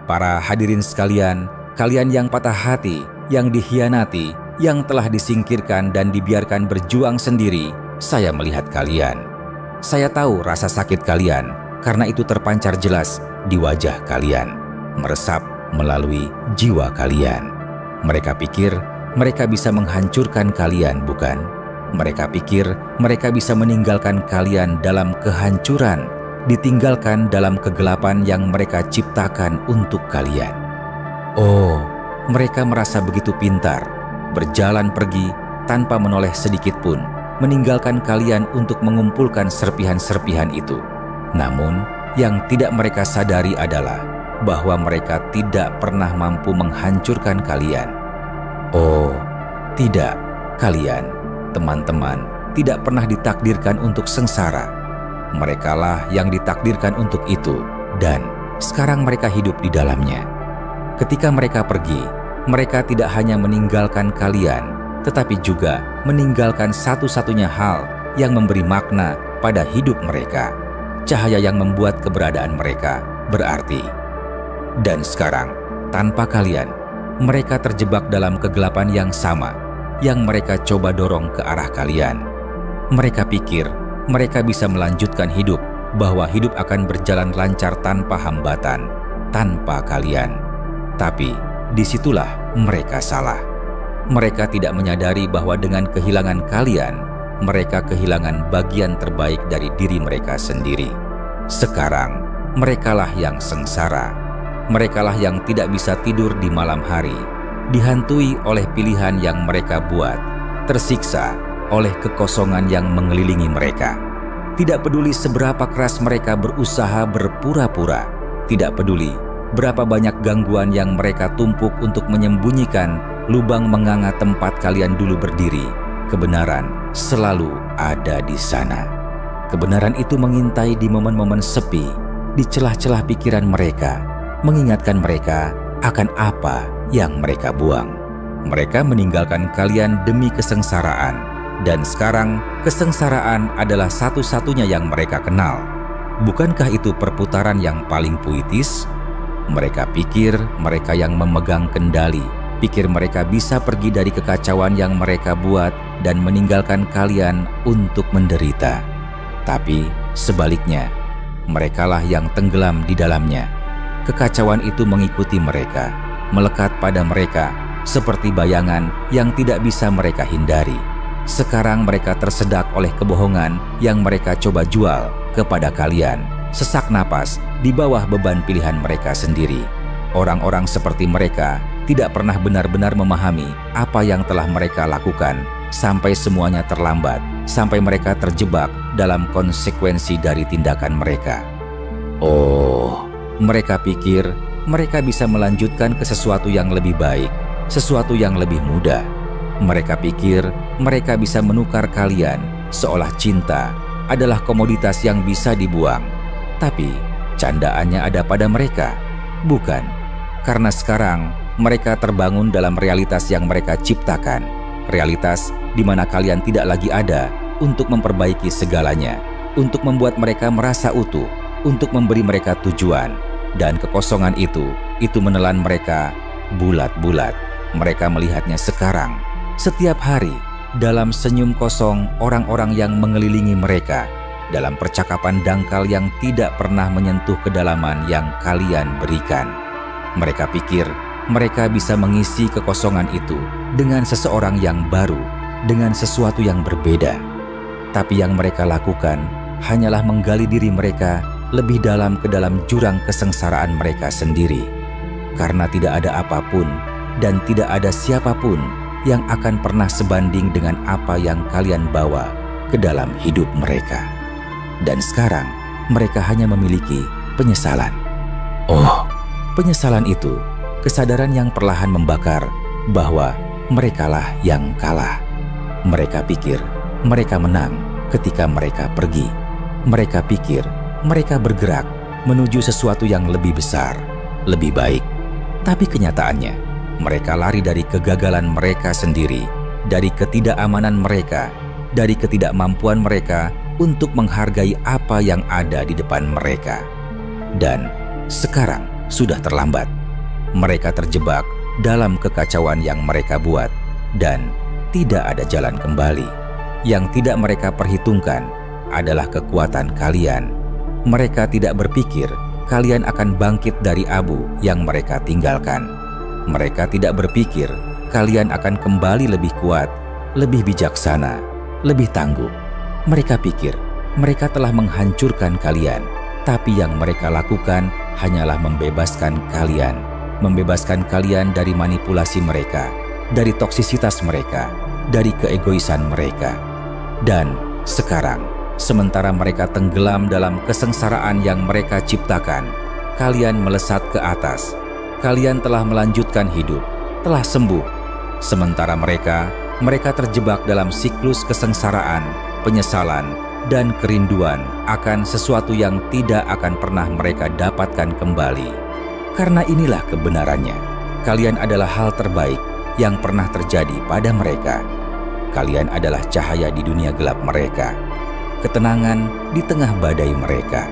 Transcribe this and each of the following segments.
Para hadirin sekalian, kalian yang patah hati, yang dikhianati, yang telah disingkirkan dan dibiarkan berjuang sendiri, saya melihat kalian. Saya tahu rasa sakit kalian, karena itu terpancar jelas di wajah kalian, meresap melalui jiwa kalian. Mereka pikir mereka bisa menghancurkan kalian, bukan? Mereka pikir mereka bisa meninggalkan kalian dalam kehancuran, ditinggalkan dalam kegelapan yang mereka ciptakan untuk kalian. Oh, mereka merasa begitu pintar, berjalan pergi tanpa menoleh sedikit pun, meninggalkan kalian untuk mengumpulkan serpihan-serpihan itu. Namun, yang tidak mereka sadari adalah bahwa mereka tidak pernah mampu menghancurkan kalian. Oh, tidak, kalian, teman-teman, tidak pernah ditakdirkan untuk sengsara. Merekalah yang ditakdirkan untuk itu, dan sekarang mereka hidup di dalamnya. Ketika mereka pergi, mereka tidak hanya meninggalkan kalian, tetapi juga meninggalkan satu-satunya hal yang memberi makna pada hidup mereka, cahaya yang membuat keberadaan mereka berarti. Dan sekarang, tanpa kalian, mereka terjebak dalam kegelapan yang sama, yang mereka coba dorong ke arah kalian. Mereka pikir mereka bisa melanjutkan hidup, bahwa hidup akan berjalan lancar tanpa hambatan, tanpa kalian. Tapi disitulah mereka salah. Mereka tidak menyadari bahwa dengan kehilangan kalian, mereka kehilangan bagian terbaik dari diri mereka sendiri. Sekarang, merekalah yang sengsara. Merekalah yang tidak bisa tidur di malam hari, dihantui oleh pilihan yang mereka buat, tersiksa oleh kekosongan yang mengelilingi mereka. Tidak peduli seberapa keras mereka berusaha berpura-pura, tidak peduli berapa banyak gangguan yang mereka tumpuk untuk menyembunyikan lubang menganga tempat kalian dulu berdiri, kebenaran selalu ada di sana. Kebenaran itu mengintai di momen-momen sepi, di celah-celah pikiran mereka, mengingatkan mereka akan apa yang mereka buang. Mereka meninggalkan kalian demi kesengsaraan, dan sekarang kesengsaraan adalah satu-satunya yang mereka kenal. Bukankah itu perputaran yang paling puitis? Mereka pikir mereka yang memegang kendali, pikir mereka bisa pergi dari kekacauan yang mereka buat dan meninggalkan kalian untuk menderita. Tapi sebaliknya, merekalah yang tenggelam di dalamnya. Kekacauan itu mengikuti mereka, melekat pada mereka seperti bayangan yang tidak bisa mereka hindari. Sekarang mereka tersedak oleh kebohongan yang mereka coba jual kepada kalian, sesak napas di bawah beban pilihan mereka sendiri. Orang-orang seperti mereka tidak pernah benar-benar memahami apa yang telah mereka lakukan sampai semuanya terlambat, sampai mereka terjebak dalam konsekuensi dari tindakan mereka. Oh, mereka pikir mereka bisa melanjutkan ke sesuatu yang lebih baik, sesuatu yang lebih mudah. Mereka pikir mereka bisa menukar kalian seolah cinta adalah komoditas yang bisa dibuang. Tapi candaannya ada pada mereka, bukan? Karena sekarang mereka terbangun dalam realitas yang mereka ciptakan. Realitas di mana kalian tidak lagi ada untuk memperbaiki segalanya, untuk membuat mereka merasa utuh, untuk memberi mereka tujuan. Dan kekosongan itu menelan mereka bulat-bulat. Mereka melihatnya sekarang, setiap hari, dalam senyum kosong orang-orang yang mengelilingi mereka, dalam percakapan dangkal yang tidak pernah menyentuh kedalaman yang kalian berikan. Mereka pikir mereka bisa mengisi kekosongan itu dengan seseorang yang baru, dengan sesuatu yang berbeda. Tapi yang mereka lakukan hanyalah menggali diri mereka lebih dalam ke dalam jurang kesengsaraan mereka sendiri. Karena tidak ada apapun dan tidak ada siapapun yang akan pernah sebanding dengan apa yang kalian bawa ke dalam hidup mereka. Dan sekarang mereka hanya memiliki penyesalan. Oh, penyesalan itu, kesadaran yang perlahan membakar bahwa merekalah yang kalah. Mereka pikir mereka menang ketika mereka pergi. Mereka pikir mereka bergerak menuju sesuatu yang lebih besar, lebih baik. Tapi kenyataannya, mereka lari dari kegagalan mereka sendiri, dari ketidakamanan mereka, dari ketidakmampuan mereka untuk menghargai apa yang ada di depan mereka. Dan sekarang, sudah terlambat. Mereka terjebak dalam kekacauan yang mereka buat dan tidak ada jalan kembali. Yang tidak mereka perhitungkan adalah kekuatan kalian. Mereka tidak berpikir kalian akan bangkit dari abu yang mereka tinggalkan. Mereka tidak berpikir kalian akan kembali lebih kuat, lebih bijaksana, lebih tangguh. Mereka pikir mereka telah menghancurkan kalian, tapi yang mereka lakukan hanyalah membebaskan kalian dari manipulasi mereka, dari toksisitas mereka, dari keegoisan mereka. Dan sekarang, sementara mereka tenggelam dalam kesengsaraan yang mereka ciptakan, kalian melesat ke atas. Kalian telah melanjutkan hidup, telah sembuh. Sementara mereka terjebak dalam siklus kesengsaraan, penyesalan, dan kerinduan akan sesuatu yang tidak akan pernah mereka dapatkan kembali. Karena inilah kebenarannya. Kalian adalah hal terbaik yang pernah terjadi pada mereka. Kalian adalah cahaya di dunia gelap mereka, ketenangan di tengah badai mereka.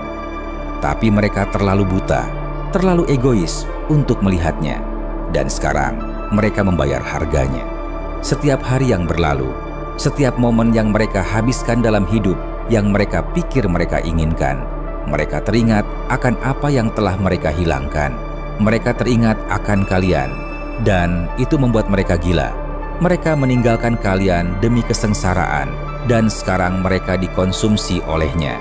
Tapi mereka terlalu buta, terlalu egois untuk melihatnya. Dan sekarang mereka membayar harganya. Setiap hari yang berlalu, setiap momen yang mereka habiskan dalam hidup yang mereka pikir mereka inginkan, mereka teringat akan apa yang telah mereka hilangkan. Mereka teringat akan kalian, dan itu membuat mereka gila. Mereka meninggalkan kalian demi kesengsaraan, dan sekarang mereka dikonsumsi olehnya.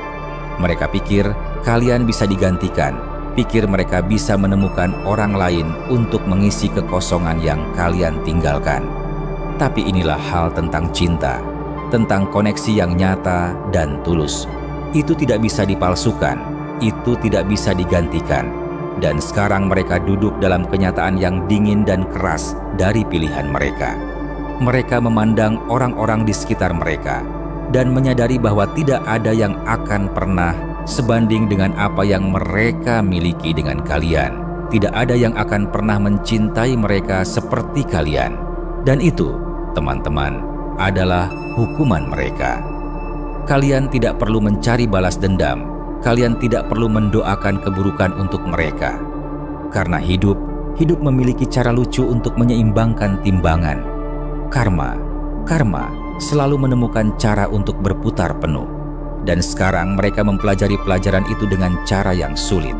Mereka pikir kalian bisa digantikan, pikir mereka bisa menemukan orang lain untuk mengisi kekosongan yang kalian tinggalkan. Tapi inilah hal tentang cinta, tentang koneksi yang nyata dan tulus. Itu tidak bisa dipalsukan, itu tidak bisa digantikan. Dan sekarang mereka duduk dalam kenyataan yang dingin dan keras dari pilihan mereka. Mereka memandang orang-orang di sekitar mereka dan menyadari bahwa tidak ada yang akan pernah sebanding dengan apa yang mereka miliki dengan kalian. Tidak ada yang akan pernah mencintai mereka seperti kalian. Dan itu, teman-teman, adalah hukuman mereka. Kalian tidak perlu mencari balas dendam. Kalian tidak perlu mendoakan keburukan untuk mereka. Karena hidup memiliki cara lucu untuk menyeimbangkan timbangan. Karma selalu menemukan cara untuk berputar penuh. Dan sekarang mereka mempelajari pelajaran itu dengan cara yang sulit.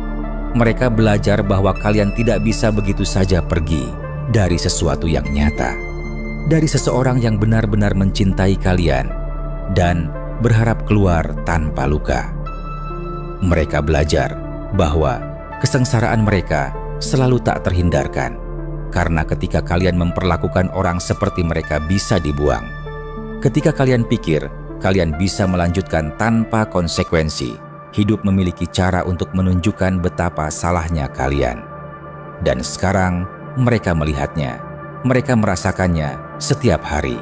Mereka belajar bahwa kalian tidak bisa begitu saja pergi dari sesuatu yang nyata, dari seseorang yang benar-benar mencintai kalian dan berharap keluar tanpa luka. Mereka belajar bahwa kesengsaraan mereka selalu tak terhindarkan, karena ketika kalian memperlakukan orang seperti mereka bisa dibuang. Ketika kalian pikir kalian bisa melanjutkan tanpa konsekuensi, hidup memiliki cara untuk menunjukkan betapa salahnya kalian. Dan sekarang mereka melihatnya, mereka merasakannya setiap hari.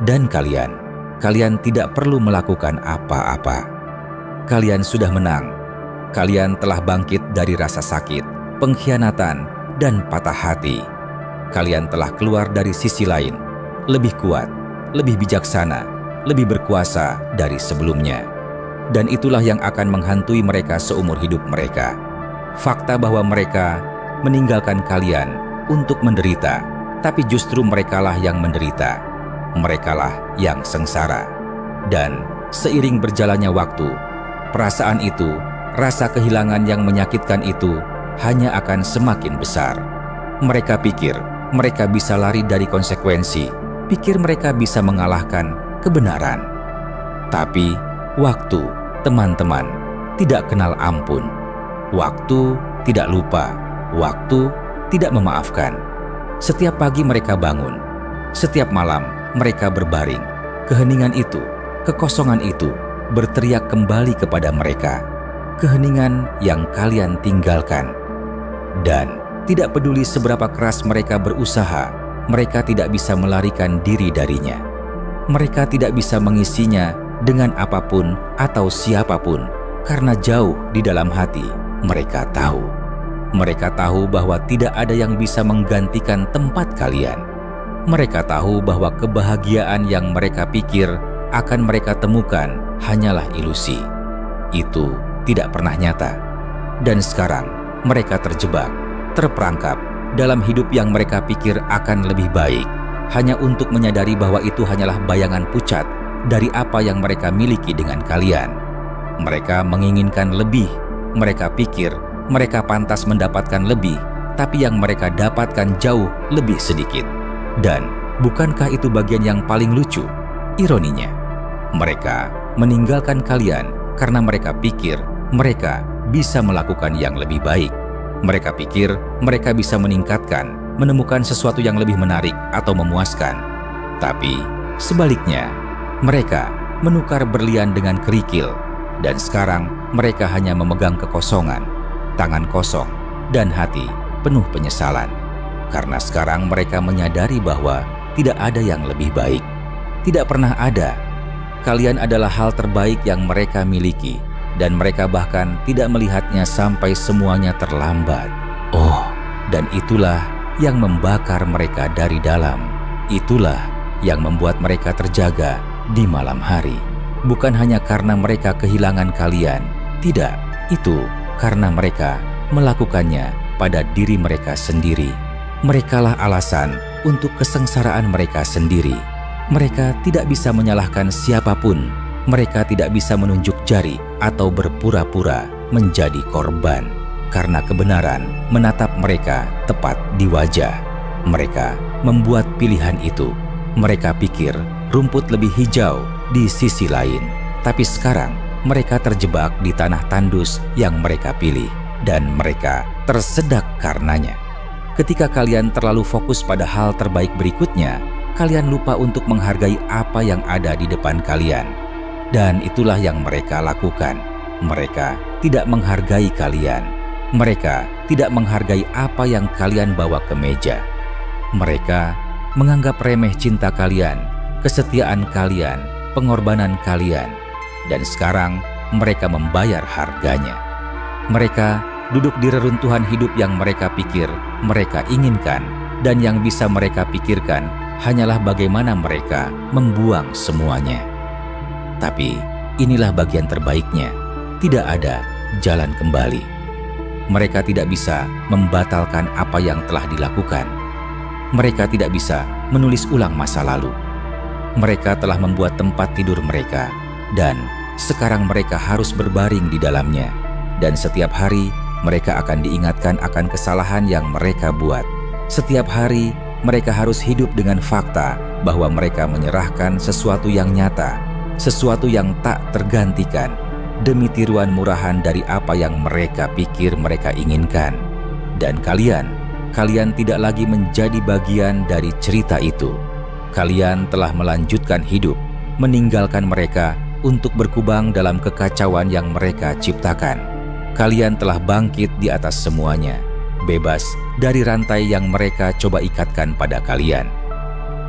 Dan kalian tidak perlu melakukan apa-apa. Kalian sudah menang. Kalian telah bangkit dari rasa sakit, pengkhianatan, dan patah hati. Kalian telah keluar dari sisi lain, lebih kuat, lebih bijaksana, lebih berkuasa dari sebelumnya. Dan itulah yang akan menghantui mereka seumur hidup mereka. Fakta bahwa mereka meninggalkan kalian untuk menderita, tapi justru merekalah yang menderita. Merekalah yang sengsara. Dan seiring berjalannya waktu, perasaan itu, rasa kehilangan yang menyakitkan itu hanya akan semakin besar. Mereka pikir mereka bisa lari dari konsekuensi, pikir mereka bisa mengalahkan kebenaran. Tapi waktu, teman-teman, tidak kenal ampun. Waktu tidak lupa, waktu tidak memaafkan. Setiap pagi mereka bangun, setiap malam mereka berbaring. Keheningan itu, kekosongan itu berteriak kembali kepada mereka. Keheningan yang kalian tinggalkan. Dan tidak peduli seberapa keras mereka berusaha, mereka tidak bisa melarikan diri darinya. Mereka tidak bisa mengisinya dengan apapun atau siapapun, karena jauh di dalam hati mereka tahu. Mereka tahu bahwa tidak ada yang bisa menggantikan tempat kalian. Mereka tahu bahwa kebahagiaan yang mereka pikir akan mereka temukan hanyalah ilusi. Itu tidak pernah nyata. Dan sekarang mereka terjebak terperangkap dalam hidup yang mereka pikir akan lebih baik, hanya untuk menyadari bahwa itu hanyalah bayangan pucat dari apa yang mereka miliki dengan kalian. Mereka menginginkan lebih, mereka pikir mereka pantas mendapatkan lebih, tapi yang mereka dapatkan jauh lebih sedikit. Dan bukankah itu bagian yang paling lucu? Ironinya, mereka meninggalkan kalian karena mereka pikir mereka bisa melakukan yang lebih baik. Mereka pikir mereka bisa meningkatkan, menemukan sesuatu yang lebih menarik atau memuaskan. Tapi sebaliknya, mereka menukar berlian dengan kerikil, dan sekarang mereka hanya memegang kekosongan, tangan kosong, dan hati penuh penyesalan. Karena sekarang mereka menyadari bahwa tidak ada yang lebih baik. Tidak pernah ada. Kalian adalah hal terbaik yang mereka miliki, dan mereka bahkan tidak melihatnya sampai semuanya terlambat. Oh, dan itulah yang membakar mereka dari dalam. Itulah yang membuat mereka terjaga di malam hari. Bukan hanya karena mereka kehilangan kalian. Tidak, itu karena mereka melakukannya pada diri mereka sendiri. Merekalah alasan untuk kesengsaraan mereka sendiri. Mereka tidak bisa menyalahkan siapapun. Mereka tidak bisa menunjuk jari atau berpura-pura menjadi korban, karena kebenaran menatap mereka tepat di wajah. Mereka membuat pilihan itu. Mereka pikir rumput lebih hijau di sisi lain, tapi sekarang mereka terjebak di tanah tandus yang mereka pilih, dan mereka tersedak karenanya. Ketika kalian terlalu fokus pada hal terbaik berikutnya, kalian lupa untuk menghargai apa yang ada di depan kalian. Dan itulah yang mereka lakukan. Mereka tidak menghargai kalian. Mereka tidak menghargai apa yang kalian bawa ke meja. Mereka menganggap remeh cinta kalian, kesetiaan kalian, pengorbanan kalian. Dan sekarang mereka membayar harganya. Mereka duduk di reruntuhan hidup yang mereka pikir mereka inginkan, dan yang bisa mereka pikirkan hanyalah bagaimana mereka membuang semuanya. Tapi inilah bagian terbaiknya. Tidak ada jalan kembali. Mereka tidak bisa membatalkan apa yang telah dilakukan. Mereka tidak bisa menulis ulang masa lalu. Mereka telah membuat tempat tidur mereka, dan sekarang mereka harus berbaring di dalamnya. Dan setiap hari mereka akan diingatkan akan kesalahan yang mereka buat. Setiap hari mereka harus hidup dengan fakta bahwa mereka menyerahkan sesuatu yang nyata, sesuatu yang tak tergantikan, demi tiruan murahan dari apa yang mereka pikir mereka inginkan. Dan kalian tidak lagi menjadi bagian dari cerita itu. Kalian telah melanjutkan hidup, meninggalkan mereka untuk berkubang dalam kekacauan yang mereka ciptakan. Kalian telah bangkit di atas semuanya, bebas dari rantai yang mereka coba ikatkan pada kalian.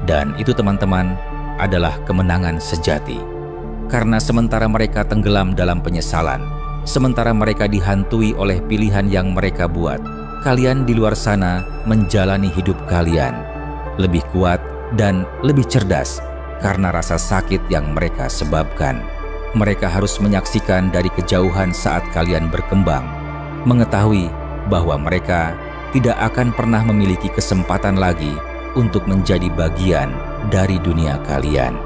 Dan itu, teman-teman, adalah kemenangan sejati. Karena sementara mereka tenggelam dalam penyesalan, sementara mereka dihantui oleh pilihan yang mereka buat, kalian di luar sana menjalani hidup kalian lebih kuat dan lebih cerdas karena rasa sakit yang mereka sebabkan. Mereka harus menyaksikan dari kejauhan saat kalian berkembang, mengetahui bahwa mereka tidak akan pernah memiliki kesempatan lagi untuk menjadi bagian dari dunia kalian.